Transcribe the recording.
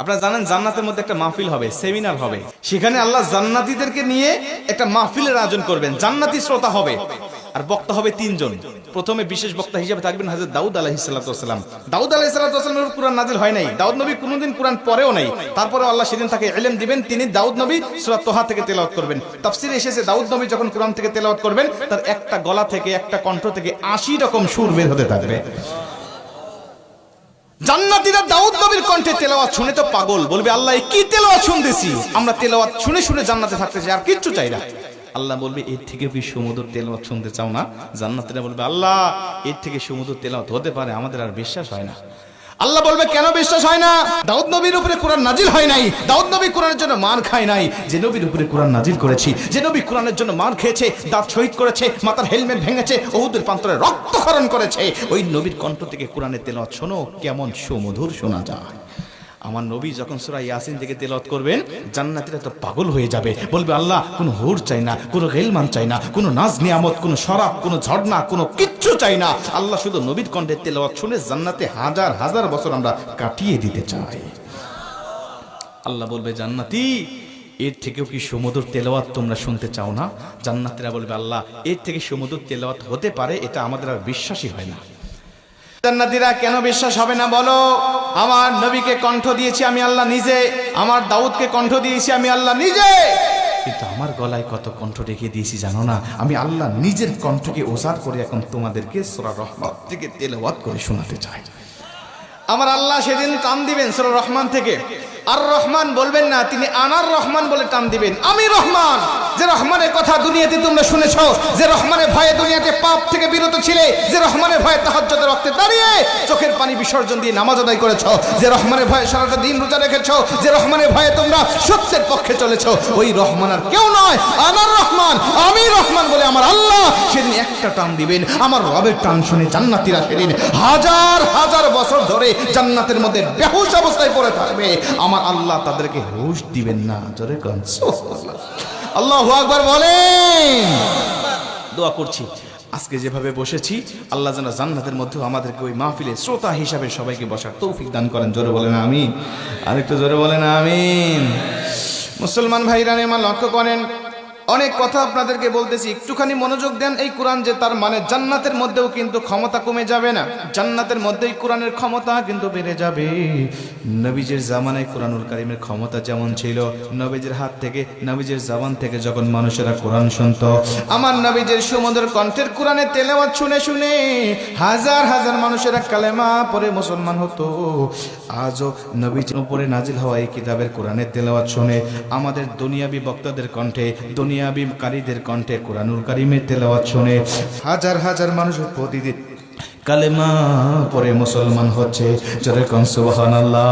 আপনারা জানেন জান্নাতের মধ্যে একটা মাহফিল হবে, সেমিনার হবে। সেখানে আল্লাহ জান্নাতীদেরকে নিয়ে একটা মাহফিলের আয়োজন করবেন। জান্নাতি শ্রোতা হবে আর বক্তা হবে তিনজন। প্রথমে বিশেষ বক্তা হিসেবে থাকবেন হযরত দাউদ আলাইহিস সালাম। দাউদ আলাইহিস সালামের কুরআন নাজিল হয় নাই, দাউদ নবী কোনোদিন কুরআন পড়েও নাই। তারপরে আল্লাহ সেদিন তাকে ইলম দিবেন, তিনি দাউদ নবী সূরা তোহা থেকে তেলাওয়াত করবেন। তাফসীরে এসেছে দাউদ নবী যখন কুরআন থেকে তেলাওয়াত করবেন তার একটা গলা থেকে, একটা কণ্ঠ থেকে 80 রকম সুর বের হতে থাকবে। জান্নাতীরা দাউদ নবীর কণ্ঠে তেলাওয়াত শুনে তো পাগল, বলবে আল্লাহ কি তেলাওয়াত শুনতেছি, আমরা তেলাওয়াত শুনে শুনে জান্নাতে থাকতে চাই, আর কিচ্ছু চাই না। আল্লাহ বলবে এর থেকে কি সুমধুর তেলাওয়াত শুনতে চাও না? জান্নাতীরা বলবে আল্লাহ এর থেকে সুমধুর তেলাওয়াত হতে পারে, আমাদের আর বিশ্বাস হয় না। আল্লাহ বলবে কেন বিশ্বাস হয় না? দাউদ নবীর উপরে কোরআন নাজিল হয় নাই, দাউদ নবী কোরআনের জন্য মার খায় নাই। যে নবীর উপরে কোরআন নাজিল করেছি, যে নবী কোরআনের জন্য মার খেয়েছে, দাঁত শহীদ করেছে, মাথার হেলমেট ভেঙেছে, উহুদের প্রান্তরে রক্তক্ষরণ করেছে, ওই নবীর কণ্ঠ থেকে কোরআনের তেলাওয়াত শোনো কেমন সুমধুর শোনা যায়। আমার নবী যখন সূরা ইয়াসিন থেকে তেলাওয়াত করবেন জান্নাতীরা তো পাগল হয়ে যাবে, বলবে আল্লাহ কোনো হুর চাই না, কোনো গেলমান চাই না, কোনো নাজ নিয়ামত, কোনো শরাব, কোনো ঝর্ণা, কোনো কিচ্ছু চাই না। আল্লাহ শুধু নবীর কণ্ঠে তেলাওয়াত শুনে জান্নাতে হাজার হাজার বছর আমরা কাটিয়ে দিতে চাই। আল্লাহ বলবে জান্নাতি এর থেকেও কি সুমধুর তেলাওয়াত তোমরা শুনতে চাও না? জান্নাতীরা বলবে আল্লাহ এর থেকে সুমধুর তেলাওয়াত হতে পারে, এটা আমাদের আর বিশ্বাসই হয় না। জান্নাতীরা কেন বিশ্বাস হবে না বলো? আমার নবীকে কণ্ঠ দিয়েছি আমি আল্লাহ নিজে, আমার দাউদকে কণ্ঠ দিয়েছি আমি আল্লাহ নিজে, কিন্তু আমার গলায় কত কণ্ঠ রেখে দিয়েছি জানো না? আমি আল্লাহ নিজের কণ্ঠকে ওজার করে এখন তোমাদেরকে সূরা রহমান থেকে তেলাওয়াত করে শোনাতে চাই। আমার আল্লাহ সেদিন টান দিবেন সূরা রহমান থেকে, আর রহমান বলবেন না, তিনি আনার রহমান বলে টান দিবেন। আমি রহমান, যে রহমানের কথা দুনিয়াতে তোমরা শুনেছো, যে রহমানের ভয়ে দুনিয়াতে পাপ থেকে বিরত ছিলে, যে রহমানের ভয়ে তাহাজ্জুদের রক্তে দাঁড়িয়ে চোখের পানি বিসর্জন দিয়ে নামাজ আদায় করেছো, যে রহমানের ভয়ে সারাটা দিন রোজা রেখেছো, যে রহমানের ভয়ে তোমরা সত্যের পক্ষে চলেছো, ওই রহমান আর কেউ নয়, আনার রহমান, আমি রহমান বলে আমার আল্লাহ সেদিন একটা টান দিবেন। আমার রবের টান শুনে জান্নাতীরা সেদিন হাজার হাজার বছর ধরে জান্নাতের মধ্যে বেহুশ অবস্থায় পড়ে থাকবে। আমার আল্লাহ তাদেরকে হুশ দিবেন না। জোরে কোন সুবহানাল্লাহ, আল্লাহু আকবার বলেন। দোয়া করছি আজকে যেভাবে বসেছি আল্লাহ যেন জান্নাতের মধ্যে আমাদেরকে ওই মাহফিলে শ্রোতা হিসাবে সবাইকে বসার তৌফিক দান করেন। জোরে বলেন আমিন, আরেকটু জোরে বলেন আমিন। মুসলমান ভাইরা আমার লক্ষ্য করেন, অনেক কথা আপনাদেরকে বলতেছি, একটুখানি মনোযোগ দেন। এই কোরআন যে তার মানে জান্নাতের মধ্যেও কিন্তু ক্ষমতা কমে যাবে না, জান্নাতের মধ্যেই কোরআনের ক্ষমতা কিন্তু বেড়ে যাবে। নবীজির জামানায় কোরআনুল কারীমের ক্ষমতা যেমন ছিল, নবীজির হাত থেকে, নবীজির জবান থেকে যখন মানুষেরা কোরআন শুনতো, আমার নবীজির সুমধুর কণ্ঠের কোরআনের তেলাওয়াত শুনে শুনে হাজার হাজার মানুষেরা কালেমা পড়ে মুসলমান হতো। আজও নবীজির উপরে নাজিল হওয়া এই কিতাবের কোরআনের তেলাওয়াত শুনে আমাদের দুনিয়াবি বক্তাদের কণ্ঠে, দুনিয়াবি কারীদের কণ্ঠে কোরআনুল কারীমের তেলাওয়াত শুনে হাজার হাজার মানুষ প্রতিদিন কালেমা পড়ে মুসলমান হচ্ছে। জোরে কোন সুবহানাল্লাহ।